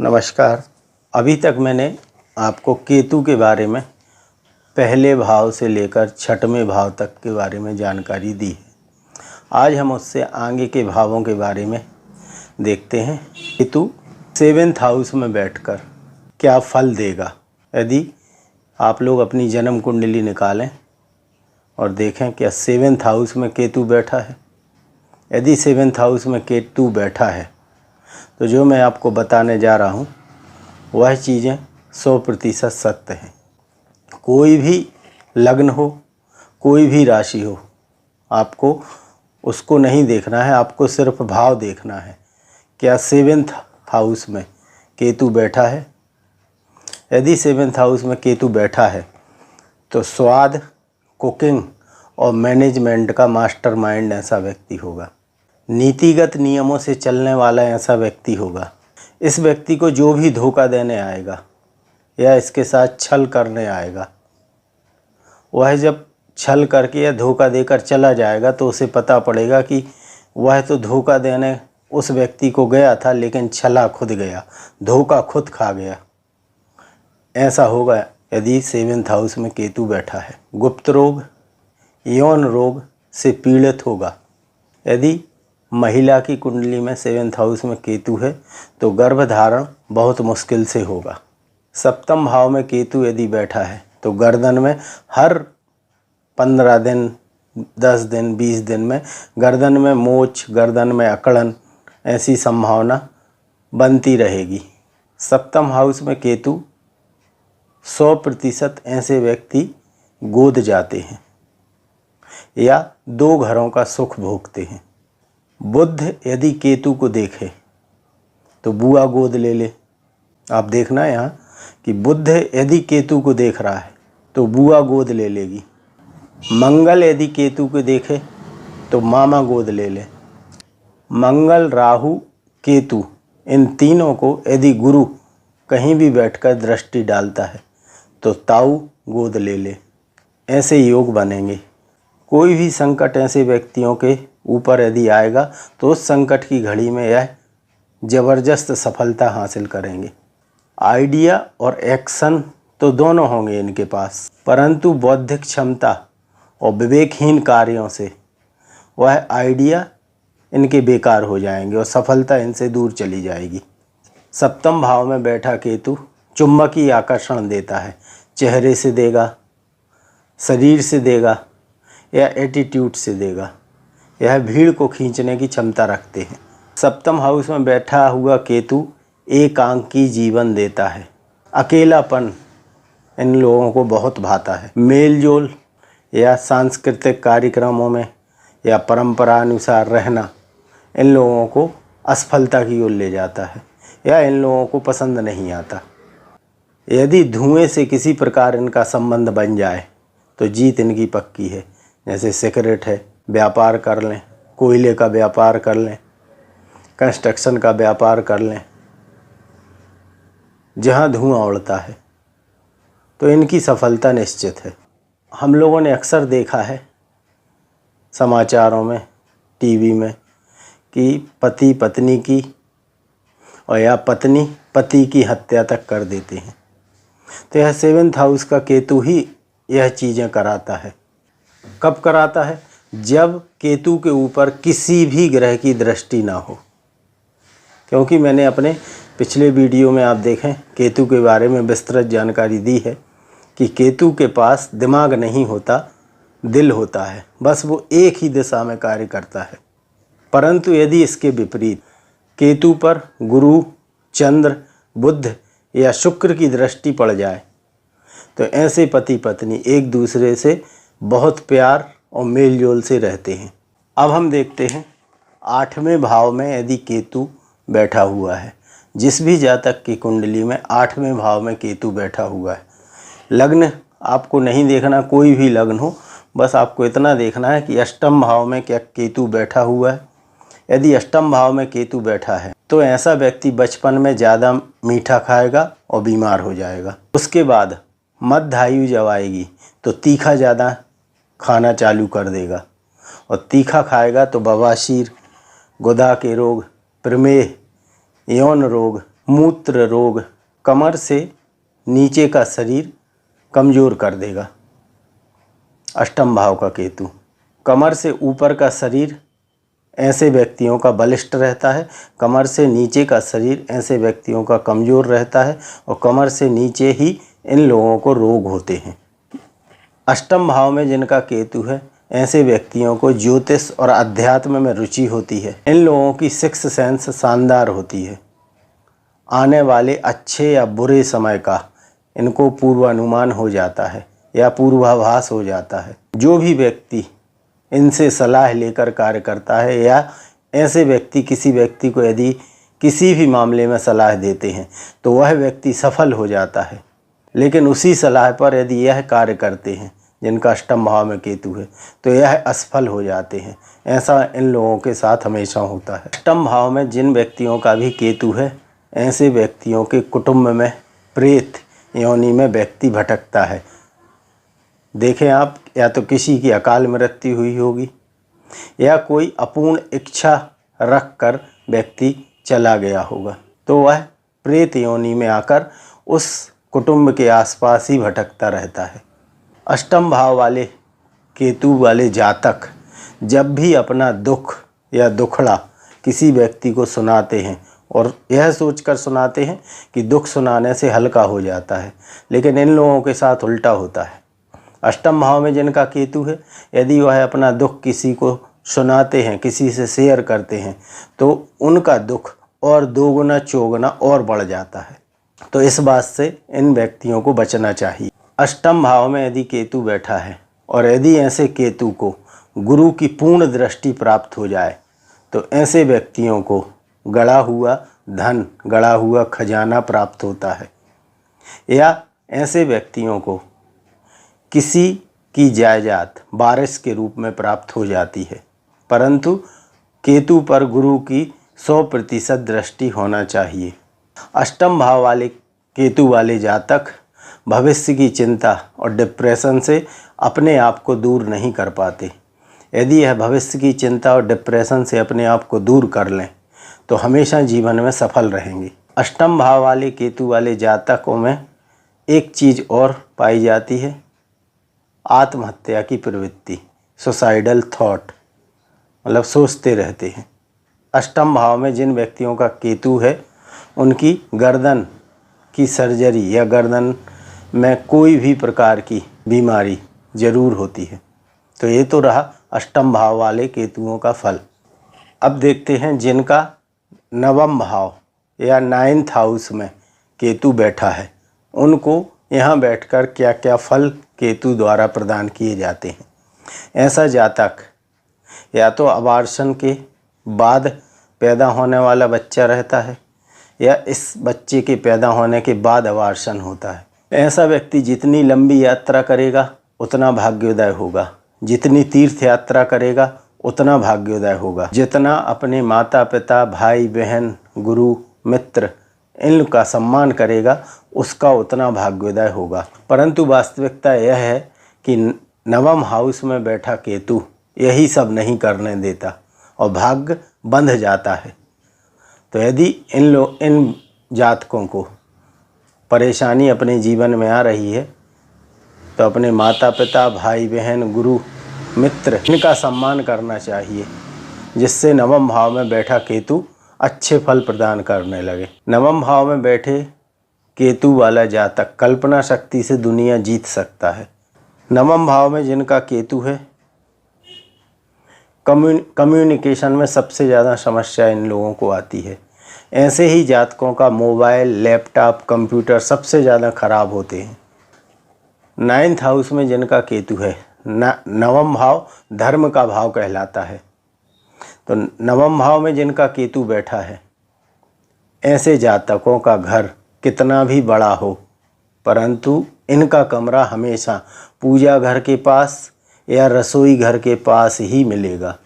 नमस्कार। अभी तक मैंने आपको केतु के बारे में पहले भाव से लेकर छठवें भाव तक के बारे में जानकारी दी है। आज हम उससे आगे के भावों के बारे में देखते हैं। केतु 7th हाउस में बैठकर क्या फल देगा। यदि आप लोग अपनी जन्म कुंडली निकालें और देखें क्या 7th हाउस में केतु बैठा है। यदि 7th हाउस में केतु बैठा है तो जो मैं आपको बताने जा रहा हूँ वह चीज़ें 100% सत्य हैं। कोई भी लग्न हो, कोई भी राशि हो, आपको उसको नहीं देखना है, आपको सिर्फ भाव देखना है। क्या 7th हाउस में केतु बैठा है। यदि 7th हाउस में केतु बैठा है तो स्वाद, कुकिंग और मैनेजमेंट का मास्टरमाइंड ऐसा व्यक्ति होगा। नीतिगत नियमों से चलने वाला ऐसा व्यक्ति होगा। इस व्यक्ति को जो भी धोखा देने आएगा या इसके साथ छल करने आएगा, वह जब छल करके या धोखा देकर चला जाएगा तो उसे पता पड़ेगा कि वह तो धोखा देने उस व्यक्ति को गया था, लेकिन छला खुद गया, धोखा खुद खा गया। ऐसा होगा यदि 7th हाउस में केतु बैठा है। गुप्त रोग, यौन रोग से पीड़ित होगा। यदि महिला की कुंडली में 7th हाउस में केतु है तो गर्भधारण बहुत मुश्किल से होगा। 7th भाव में केतु यदि बैठा है तो गर्दन में हर 15 दिन, 10 दिन, 20 दिन में गर्दन में मोच, गर्दन में अकड़न, ऐसी संभावना बनती रहेगी। 7th हाउस में केतु 100% ऐसे व्यक्ति गोद जाते हैं या 2 घरों का सुख भोगते हैं। बुध यदि केतु को देखे तो बुआ गोद ले ले। आप देखना यहाँ कि बुध यदि केतु को देख रहा है तो बुआ गोद ले लेगी। मंगल यदि केतु को देखे तो मामा गोद ले ले। मंगल, राहु, केतु, इन तीनों को यदि गुरु कहीं भी बैठकर दृष्टि डालता है तो ताऊ गोद ले ले। ऐसे योग बनेंगे। कोई भी संकट ऐसे व्यक्तियों के ऊपर यदि आएगा तो उस संकट की घड़ी में यह ज़बरदस्त सफलता हासिल करेंगे। आइडिया और एक्शन तो दोनों होंगे इनके पास, परंतु बौद्धिक क्षमता और विवेकहीन कार्यों से वह आइडिया इनके बेकार हो जाएंगे और सफलता इनसे दूर चली जाएगी। 7th भाव में बैठा केतु चुंबकीय आकर्षण देता है। चेहरे से देगा, शरीर से देगा या एटीट्यूड से देगा। यह भीड़ को खींचने की क्षमता रखते हैं। 7th हाउस में बैठा हुआ केतु एकांकी जीवन देता है। अकेलापन इन लोगों को बहुत भाता है। मेल जोल या सांस्कृतिक कार्यक्रमों में या परंपरा अनुसार रहना इन लोगों को असफलता की ओर ले जाता है या इन लोगों को पसंद नहीं आता। यदि धुएं से किसी प्रकार इनका संबंध बन जाए तो जीत इनकी पक्की है। जैसे सिगरेट है, व्यापार कर लें, कोयले का व्यापार कर लें, कंस्ट्रक्शन का व्यापार कर लें, जहाँ धुआं उड़ता है तो इनकी सफलता निश्चित है। हम लोगों ने अक्सर देखा है समाचारों में, टीवी में कि पति पत्नी की और या पत्नी पति की हत्या तक कर देते हैं। तो यह 7th हाउस का केतु ही यह चीज़ें कराता है। कब कराता है? जब केतु के ऊपर किसी भी ग्रह की दृष्टि ना हो। क्योंकि मैंने अपने पिछले वीडियो में आप देखें केतु के बारे में विस्तृत जानकारी दी है कि केतु के पास दिमाग नहीं होता, दिल होता है। बस वो एक ही दिशा में कार्य करता है। परंतु यदि इसके विपरीत केतु पर गुरु, चंद्र, बुध या शुक्र की दृष्टि पड़ जाए तो ऐसे पति पत्नी एक दूसरे से बहुत प्यार और मेल जोल से रहते हैं। अब हम देखते हैं 8वें भाव में यदि केतु बैठा हुआ है। जिस भी जातक की कुंडली में 8वें भाव में केतु बैठा हुआ है, लग्न आपको नहीं देखना, कोई भी लग्न हो, बस आपको इतना देखना है कि 8th भाव में क्या केतु बैठा हुआ है। यदि 8th भाव में केतु बैठा है तो ऐसा व्यक्ति बचपन में ज़्यादा मीठा खाएगा और बीमार हो जाएगा। उसके बाद मध्य आयु जब आएगी तो तीखा ज़्यादा खाना चालू कर देगा और तीखा खाएगा तो बवासीर, गुदा के रोग, प्रमेह, यौन रोग, मूत्र रोग, कमर से नीचे का शरीर कमज़ोर कर देगा। अष्टम भाव का केतु, कमर से ऊपर का शरीर ऐसे व्यक्तियों का बलिष्ठ रहता है, कमर से नीचे का शरीर ऐसे व्यक्तियों का कमज़ोर रहता है और कमर से नीचे ही इन लोगों को रोग होते हैं। अष्टम भाव में जिनका केतु है, ऐसे व्यक्तियों को ज्योतिष और अध्यात्म में रुचि होती है। इन लोगों की सिक्स्थ सेंस शानदार होती है। आने वाले अच्छे या बुरे समय का इनको पूर्वानुमान हो जाता है या पूर्वाभास हो जाता है। जो भी व्यक्ति इनसे सलाह लेकर कार्य करता है या ऐसे व्यक्ति किसी व्यक्ति को यदि किसी भी मामले में सलाह देते हैं तो वह व्यक्ति सफल हो जाता है। लेकिन उसी सलाह पर यदि यह कार्य करते हैं जिनका अष्टम भाव में केतु है तो यह असफल हो जाते हैं। ऐसा इन लोगों के साथ हमेशा होता है। अष्टम भाव में जिन व्यक्तियों का भी केतु है, ऐसे व्यक्तियों के कुटुंब में प्रेत योनि में व्यक्ति भटकता है। देखें आप, या तो किसी की अकाल मृत्यु हुई होगी या कोई अपूर्ण इच्छा रख कर व्यक्ति चला गया होगा, तो वह प्रेत योनि में आकर उस कुटुंब के आसपास ही भटकता रहता है। अष्टम भाव वाले केतु वाले जातक जब भी अपना दुख या दुखड़ा किसी व्यक्ति को सुनाते हैं और यह सोचकर सुनाते हैं कि दुख सुनाने से हल्का हो जाता है, लेकिन इन लोगों के साथ उल्टा होता है। अष्टम भाव में जिनका केतु है, यदि वह अपना दुख किसी को सुनाते हैं, किसी से शेयर करते हैं, तो उनका दुख और दोगुना चौगुना और बढ़ जाता है। तो इस बात से इन व्यक्तियों को बचना चाहिए। अष्टम भाव में यदि केतु बैठा है और यदि ऐसे केतु को गुरु की पूर्ण दृष्टि प्राप्त हो जाए तो ऐसे व्यक्तियों को गड़ा हुआ धन, गड़ा हुआ खजाना प्राप्त होता है, या ऐसे व्यक्तियों को किसी की जायदाद वारिस के रूप में प्राप्त हो जाती है। परंतु केतु पर गुरु की 100% दृष्टि होना चाहिए। अष्टम भाव वाले केतु वाले जातक भविष्य की चिंता और डिप्रेशन से अपने आप को दूर नहीं कर पाते। यदि यह भविष्य की चिंता और डिप्रेशन से अपने आप को दूर कर लें तो हमेशा जीवन में सफल रहेंगे। अष्टम भाव वाले केतु वाले जातकों में एक चीज़ और पाई जाती है, आत्महत्या की प्रवृत्ति, सुसाइडल थॉट, मतलब सोचते रहते हैं। अष्टम भाव में जिन व्यक्तियों का केतु है, उनकी गर्दन की सर्जरी या गर्दन में कोई भी प्रकार की बीमारी जरूर होती है। तो ये तो रहा अष्टम भाव वाले केतुओं का फल। अब देखते हैं जिनका नवम भाव या 9th हाउस में केतु बैठा है, उनको यहाँ बैठकर क्या क्या फल केतु द्वारा प्रदान किए जाते हैं। ऐसा जातक या तो अबार्शन के बाद पैदा होने वाला बच्चा रहता है या इस बच्चे के पैदा होने के बाद अबार्शन होता है। ऐसा व्यक्ति जितनी लंबी यात्रा करेगा उतना भाग्योदय होगा, जितनी तीर्थ यात्रा करेगा उतना भाग्योदय होगा, जितना अपने माता पिता, भाई बहन, गुरु मित्र इनका सम्मान करेगा उसका उतना भाग्योदय होगा। परंतु वास्तविकता यह है कि नवम हाउस में बैठा केतु यही सब नहीं करने देता और भाग्य बंध जाता है। तो यदि इन जातकों को परेशानी अपने जीवन में आ रही है तो अपने माता पिता, भाई बहन, गुरु मित्र इनका सम्मान करना चाहिए, जिससे नवम भाव में बैठा केतु अच्छे फल प्रदान करने लगे। नवम भाव में बैठे केतु वाला जातक कल्पना शक्ति से दुनिया जीत सकता है। नवम भाव में जिनका केतु है, कम्युनिकेशन में सबसे ज़्यादा समस्या इन लोगों को आती है। ऐसे ही जातकों का मोबाइल, लैपटॉप, कंप्यूटर सबसे ज़्यादा खराब होते हैं। 9th हाउस में जिनका केतु है, नवम भाव धर्म का भाव कहलाता है। तो नवम भाव में जिनका केतु बैठा है, ऐसे जातकों का घर कितना भी बड़ा हो परंतु इनका कमरा हमेशा पूजा घर के पास या रसोई घर के पास ही मिलेगा।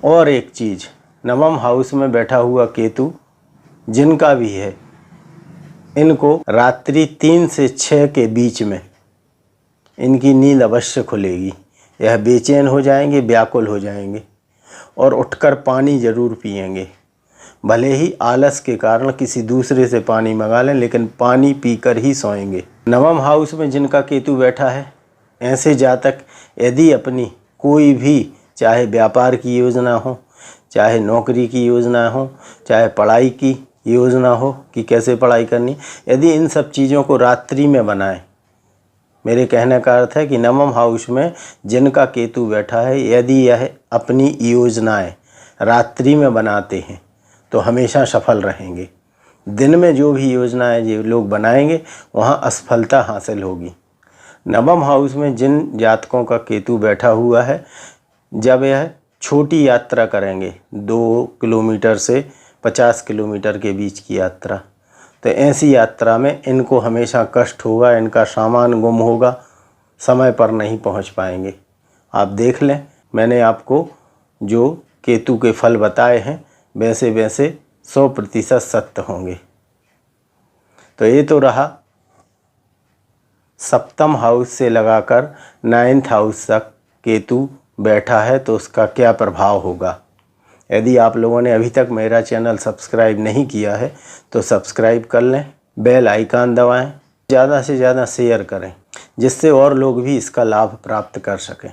और एक चीज़, नवम हाउस में बैठा हुआ केतु जिनका भी है, इनको रात्रि 3 से 6 के बीच में इनकी नींद अवश्य खुलेगी। यह बेचैन हो जाएंगे, व्याकुल हो जाएंगे और उठकर पानी ज़रूर पिएंगे। भले ही आलस के कारण किसी दूसरे से पानी मंगा लें, लेकिन पानी पीकर ही सोएंगे। नवम हाउस में जिनका केतु बैठा है, ऐसे जातक यदि अपनी कोई भी, चाहे व्यापार की योजना हो, चाहे नौकरी की योजना हो, चाहे पढ़ाई की योजना हो कि कैसे पढ़ाई करनी, यदि इन सब चीज़ों को रात्रि में बनाएं, मेरे कहने का अर्थ है कि नवम हाउस में जिनका केतु बैठा है, यदि यह अपनी योजनाएं रात्रि में बनाते हैं तो हमेशा सफल रहेंगे। दिन में जो भी योजनाएं ये लोग बनाएंगे वहाँ असफलता हासिल होगी। नवम हाउस में जिन जातकों का केतु बैठा हुआ है, जब यह छोटी यात्रा करेंगे, 2 किलोमीटर से 50 किलोमीटर के बीच की यात्रा, तो ऐसी यात्रा में इनको हमेशा कष्ट होगा, इनका सामान गुम होगा, समय पर नहीं पहुंच पाएंगे। आप देख लें, मैंने आपको जो केतु के फल बताए हैं वैसे वैसे 100% सत्य होंगे। तो ये तो रहा सप्तम हाउस से लगाकर 9th हाउस तक केतु बैठा है तो उसका क्या प्रभाव होगा। यदि आप लोगों ने अभी तक मेरा चैनल सब्सक्राइब नहीं किया है तो सब्सक्राइब कर लें, बेल आइकन दबाएं, ज़्यादा से ज़्यादा शेयर करें जिससे और लोग भी इसका लाभ प्राप्त कर सकें।